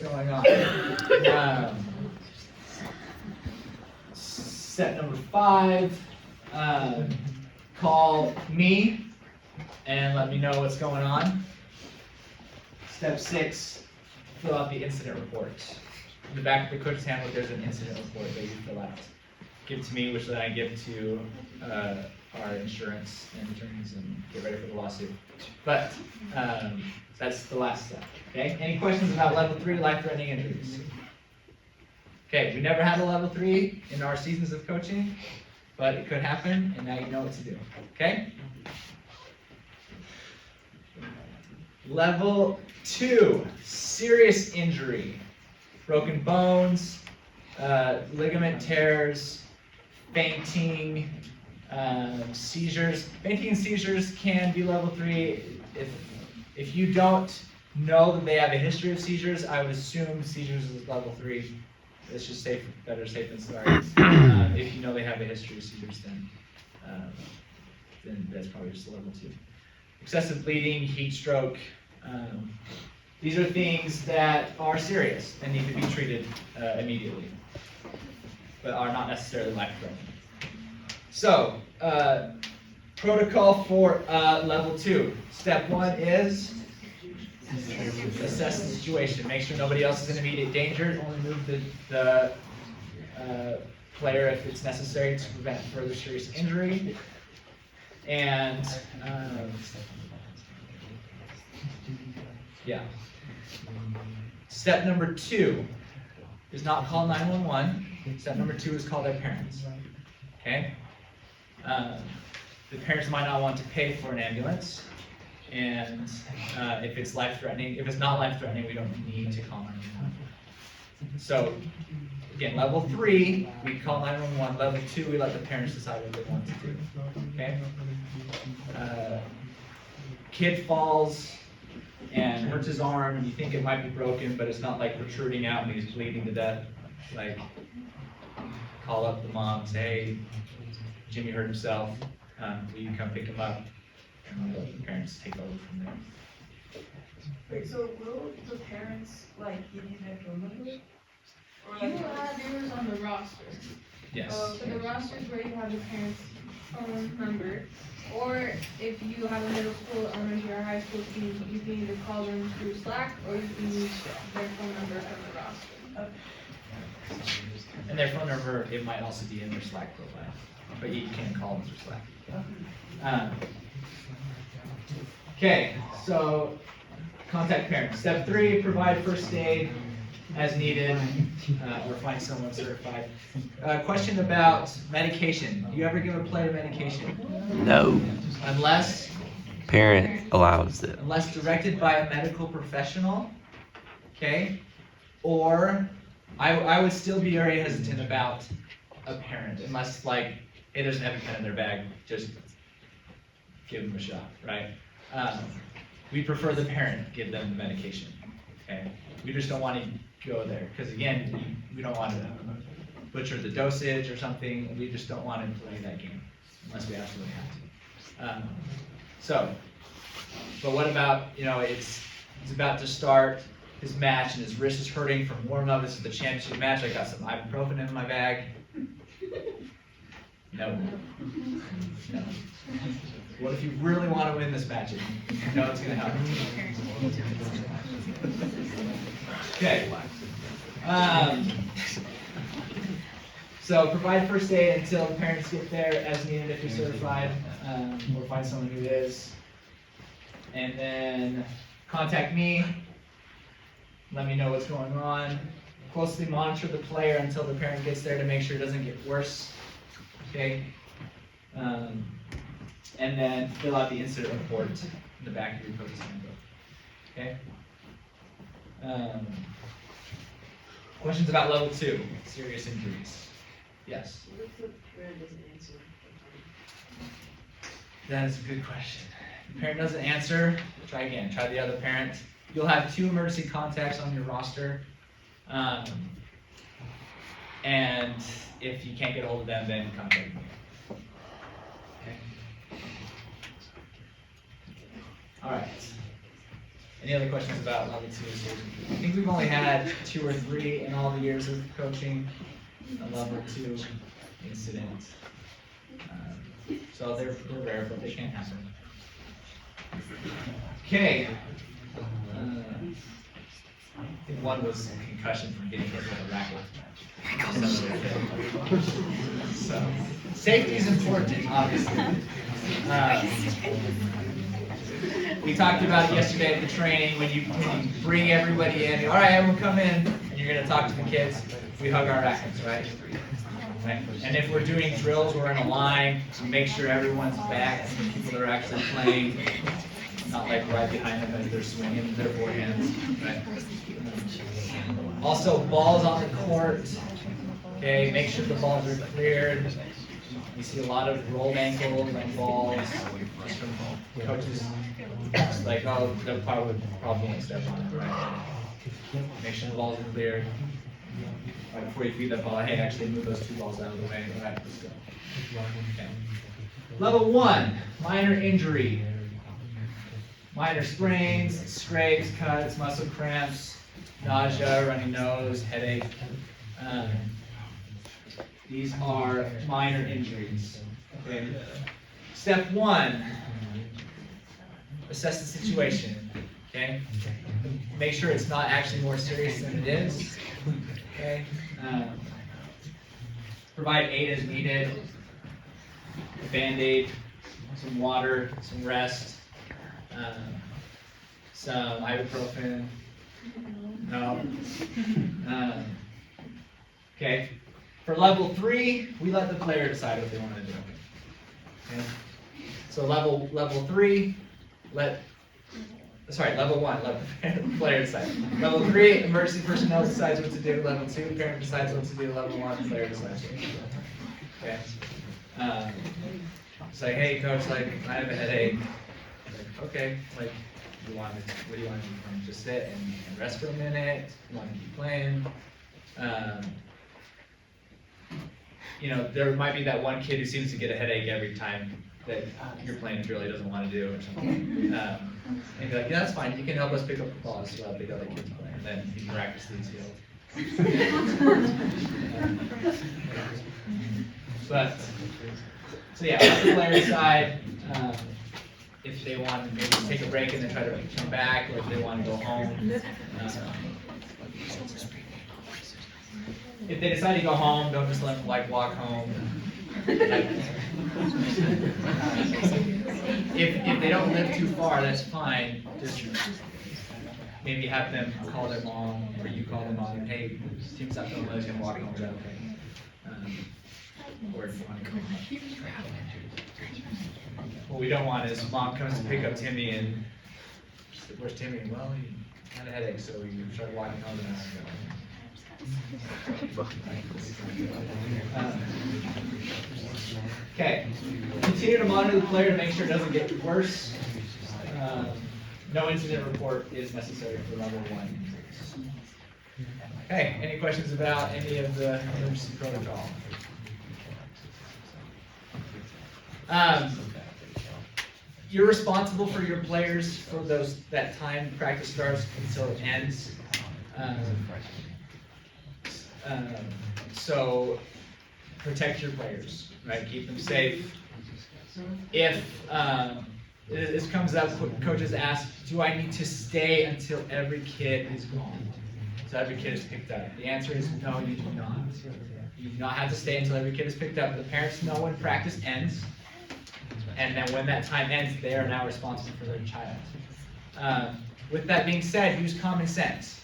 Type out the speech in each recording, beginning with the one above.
going on. Step number 5, call me and let me know what's going on. Step 6, fill out the incident report. In the back of the coach's handbook, there's an incident report that you fill out. Give it to me, which then I give to our insurance and attorneys and get ready for the lawsuit. But that's the last step. Okay. Any questions about level 3, life-threatening injuries? Okay. We never had a level 3 in our seasons of coaching, but it could happen, and now you know what to do. Okay. Level 2, serious injury, broken bones, ligament tears, fainting, seizures. Fainting and seizures can be level 3. If you don't know that they have a history of seizures, I would assume seizures is level 3. It's just better safe than sorry. If you know they have a history of seizures, then that's probably just a level 2. Excessive bleeding, heat stroke. These are things that are serious and need to be treated immediately, but are not necessarily life-threatening. So, protocol for level 2. Step 1 is assess the situation. Make sure nobody else is in immediate danger. Only move the player if it's necessary to prevent further serious injury. And yeah. Step number 2 is not call 911. Step number 2 is call their parents. Okay? The parents might not want to pay for an ambulance, and if it's life-threatening, if it's not life-threatening, we don't need to call 911. So, again, level 3, we call 911. Level 2, we let the parents decide what they want to do. Okay? Kid falls and hurts his arm, and you think it might be broken, but it's not like protruding out and he's bleeding to death. Like, call up the mom and say, hey, Jimmy hurt himself. Will you come pick him up? And let the parents take over from there. Wait, so will the parents give you their phone number? You will have yours on the roster. Yes. So the roster is where you have the parents' phone number. Or if you have a middle school, elementary, or high school team, you can either call them through Slack or you can use their phone number from the roster. Okay. And their phone number, it might also be in their Slack profile, but you can call them through Slack. Okay, so contact parents. Step 3, provide first aid as needed, or find someone certified. Question about medication. Do you ever give a player medication? No. Unless Parent allows it. unless directed by a medical professional, okay? Or I would still be very hesitant about a parent, unless hey, there's an EpiPen in their bag, just give them a shot, right? We prefer the parent give them the medication, okay? We just don't want to go there, because again, we don't want to butcher the dosage or something. We just don't want to play that game, unless we absolutely have to. But what about, it's about to start his match and his wrist is hurting from warm-up. This is the championship match. I got some ibuprofen in my bag. No. What if you really want to win this match? You know it's going to happen. Okay. So provide first aid until the parents get there as needed if you're certified, or find someone who is. And then contact me. Let me know what's going on. Closely monitor the player until the parent gets there to make sure it doesn't get worse. Okay. And then fill out the incident report in the back of your coach's handbook. Okay. Questions about level 2, serious injuries? Yes. What if the parent doesn't answer? That is a good question. If the parent doesn't answer, try again. Try the other parent. You'll have 2 emergency contacts on your roster. And if you can't get a hold of them, then contact me. Okay. All right. Any other questions about level 2? I think we've only had 2 or 3 in all the years of coaching a level 2 incident. So they're rare, but they can happen. Okay. I think one was concussion from getting hit with a racket. So, safety is important, obviously. We talked about it yesterday at the training, when you bring everybody in, all right, everyone come in, and you're gonna talk to the kids, we hug our rackets, right? Right? And if we're doing drills, we're in a line, we make sure everyone's back, and the people that are actually playing, not like right behind them as they're swinging their forehands, right? Also, balls on the court, okay, make sure the balls are cleared. You see a lot of rolled ankles on balls, just from coaches, just like, oh, they'll probably won't step on it, right? Make sure the balls are cleared. Right before you feed that ball, hey, actually move those 2 balls out of the way, all right, let's go. Okay. Level 1, minor injury. Minor sprains, scrapes, cuts, muscle cramps, nausea, runny nose, headache. These are minor injuries. Okay. Step 1, assess the situation. Okay. Make sure it's not actually more serious than it is. Okay. Provide aid as needed. A Band-Aid, some water, some rest. Some ibuprofen. No. Okay. For level 3, we let the player decide what they want to do. Okay. So level 3, level 1, let the player decide. Level 3, emergency personnel decides what to do. Level 2, parent decides what to do. Level 1, player decides what to do. Okay. It's like, hey coach, like I have a headache. Like, okay, like what do you want to do from just sit and rest for a minute? You want to keep playing? You know, there might be that one kid who seems to get a headache every time that you're playing drill he doesn't want to do or something. And be like, yeah, that's fine. You can help us pick up the balls so the other kids play, and then he miraculously is healed. But so yeah, on the player side, if they want to maybe take a break and then try to come back, or if they want to go home. If they decide to go home, don't just let them like walk home. If they don't live too far, that's fine. Just maybe have them call their mom, or you call their mom, and hey, team's not feeling well, he's gonna walk home. Is that okay? Or if you want to come home. What we don't want is mom comes to pick up Timmy and she's like, where's Timmy? Well, he had a headache, so we started walking home and I was going. Okay, continue to monitor the player to make sure it doesn't get worse. No incident report is necessary for level 1. Okay, any questions about any of the emergency protocol? You're responsible for your players for that time practice starts until it ends. So protect your players, right? Keep them safe. If this comes up, coaches ask, do I need to stay until every kid is gone? So every kid is picked up. The answer is no, you do not. You do not have to stay until every kid is picked up. The parents know when practice ends, and then when that time ends, they are now responsible for their child. With that being said, use common sense.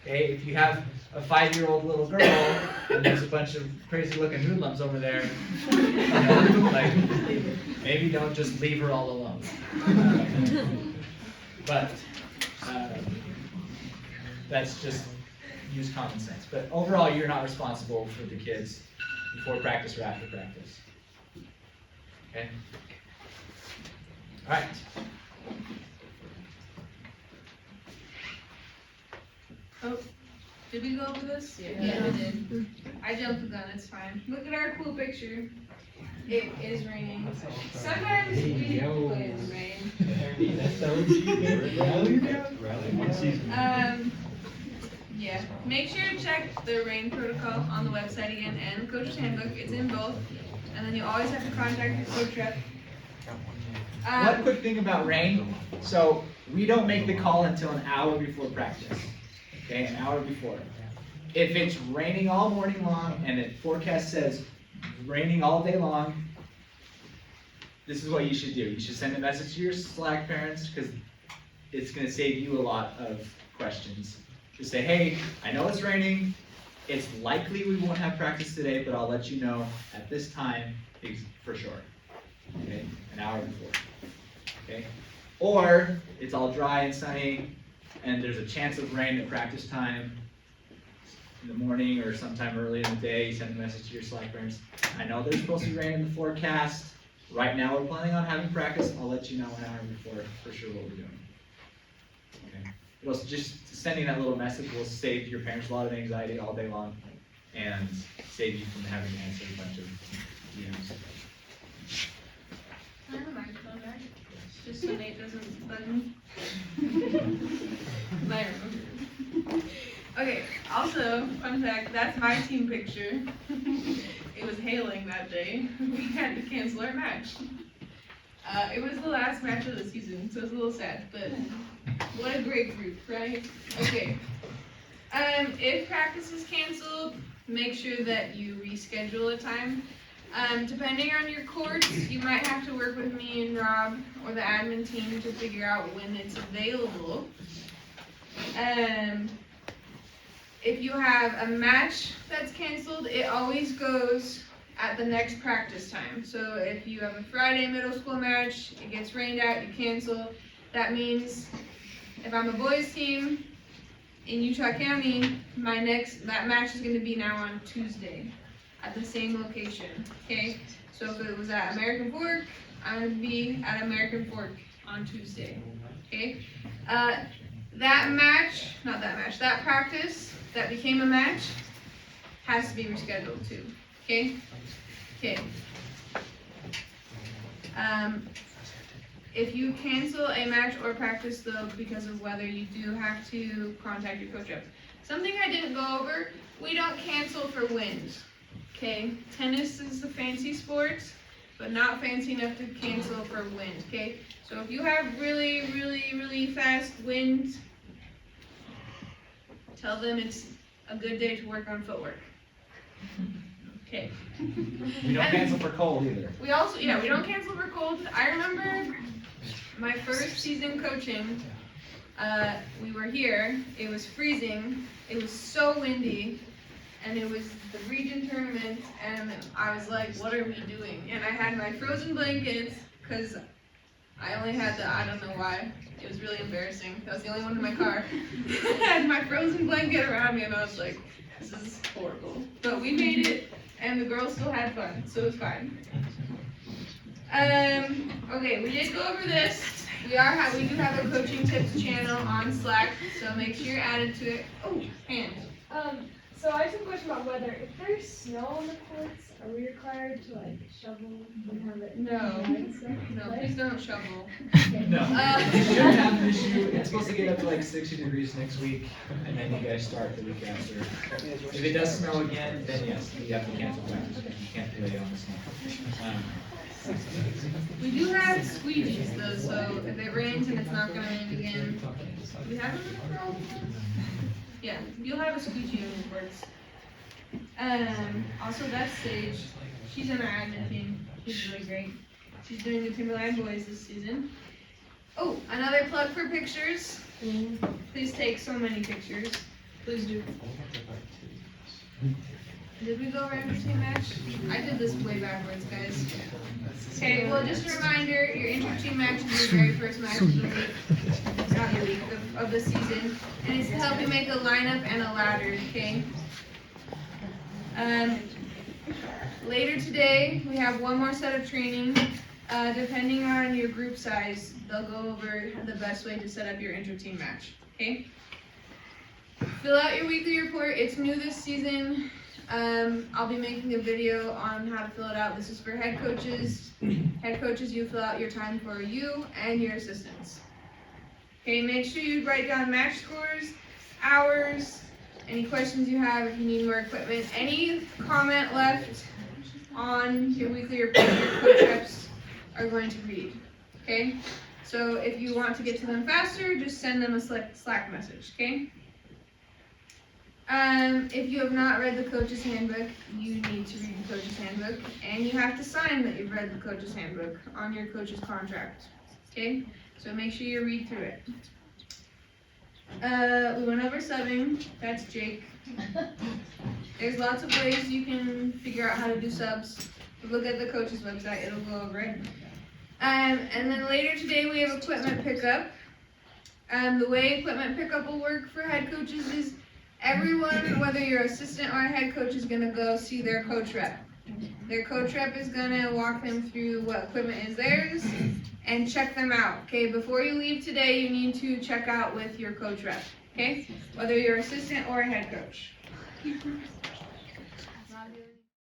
Okay, if you have a 5-year-old little girl and there's a bunch of crazy-looking hoodlums over there, you know, like maybe don't just leave her all alone. But that's just use common sense. But overall, you're not responsible for the kids before practice or after practice. Okay. All right. Oh, did we go over this? Yeah, we did. I jumped the gun, it's fine. Look at our cool picture. it is raining. Sometimes we play in the rain. Yeah, make sure to check the rain protocol on the website again and the coach's handbook. It's in both. And then you always have to contact your coach rep. One quick thing about rain. So we don't make the call until an hour before practice. Okay, an hour before. If it's raining all morning long and the forecast says raining all day long, this is what you should do. You should send a message to your Slack parents because it's going to save you a lot of questions. Just say, hey, I know it's raining. It's likely we won't have practice today, but I'll let you know at this time for sure. Okay, an hour before. Okay, or it's all dry and sunny, and there's a chance of rain at practice time in the morning or sometime early in the day. You send a message to your Slack parents. I know there's supposed to be rain in the forecast. Right now we're planning on having practice. I'll let you know an hour before for sure what we're doing. Okay. It'll just sending that little message will save your parents a lot of anxiety all day long and save you from having to answer a bunch of DMs. I have a microphone back, just so Nate doesn't bug me. I remember. Okay, also, fun fact, that's my team picture. It was hailing that day. We had to cancel our match. It was the last match of the season, so it was a little sad, but what a great group, right? Okay. If practice is canceled, make sure that you reschedule a time. Depending on your course, you might have to work with me and Rob or the admin team to figure out when it's available. If you have a match that's canceled, it always goes at the next practice time. So if you have a Friday middle school match, it gets rained out, you cancel. That means if I'm a boys team in Utah County, that match is going to be now on Tuesday at the same location. Okay, so if it was at American Fork, I'm going to be at American Fork on Tuesday. Okay, that practice that became a match has to be rescheduled too. Okay. Okay. If you cancel a match or practice though because of weather, you do have to contact your coach up. Something I didn't go over, we don't cancel for wind. Okay, tennis is a fancy sport, but not fancy enough to cancel for wind. Okay, so if you have really, really, really fast wind, tell them it's a good day to work on footwork. Okay. We don't cancel for cold either. We don't cancel for cold. I remember my first season coaching, we were here, it was freezing, it was so windy, and it was the region tournament, and I was like, what are we doing? And I had my frozen blankets, because I only had I don't know why, it was really embarrassing. I was the only one in my car. I had my frozen blanket around me, and I was like, this is horrible. But we made it, and the girls still had fun, so it was fine. Okay, we did go over this. We do have a coaching tips channel on Slack, so make sure you're added to it. Oh, hand. So I have a question about weather. If there's snow on the courts, are we required to like shovel and have it? No. and stuff? No, please don't shovel. No. You shouldn't have an issue. It's supposed to get up to like 60 degrees next week, and then you guys start the week after. If it does snow again, then yes, you have to cancel practice. You can't play on the snow. We do have squeegees though, so if it rains and it's not gonna rain again, do we have them for all of them? Yeah, you'll have a squeegee on your courts. Also that's Sage. She's on our admin team. She's really great. She's doing the Timberline boys this season. Oh, another plug for pictures. Please take so many pictures. Please do. Did we go over team match? I did this way backwards, guys. Okay, well, just a reminder, your inter-team match is your very first match of the week, not the week, of the season, and it's to help you make a lineup and a ladder, okay? Later today, we have one more set of training. Depending on your group size, they'll go over the best way to set up your inter-team match, okay? Fill out your weekly report. It's new this season. I'll be making a video on how to fill it out. This is for head coaches. Head coaches, you fill out your time for you and your assistants. Okay, make sure you write down match scores, hours, any questions you have, if you need more equipment, any comment left on your weekly report your coach reps are going to read. Okay? So if you want to get to them faster, just send them a Slack message, okay? If you have not read the coach's handbook, you need to read the coach's handbook, and you have to sign that you've read the coach's handbook on your coach's contract, okay? So make sure you read through it. We went over subbing, that's Jake. There's lots of ways you can figure out how to do subs. Look at the coach's website, it'll go over it. And then later today we have equipment pickup. The way equipment pickup will work for head coaches is everyone, whether you're assistant or a head coach, is gonna go see their coach rep. Their coach rep is gonna walk them through what equipment is theirs and check them out, okay? Before you leave today, you need to check out with your coach rep, okay? Whether you're assistant or a head coach.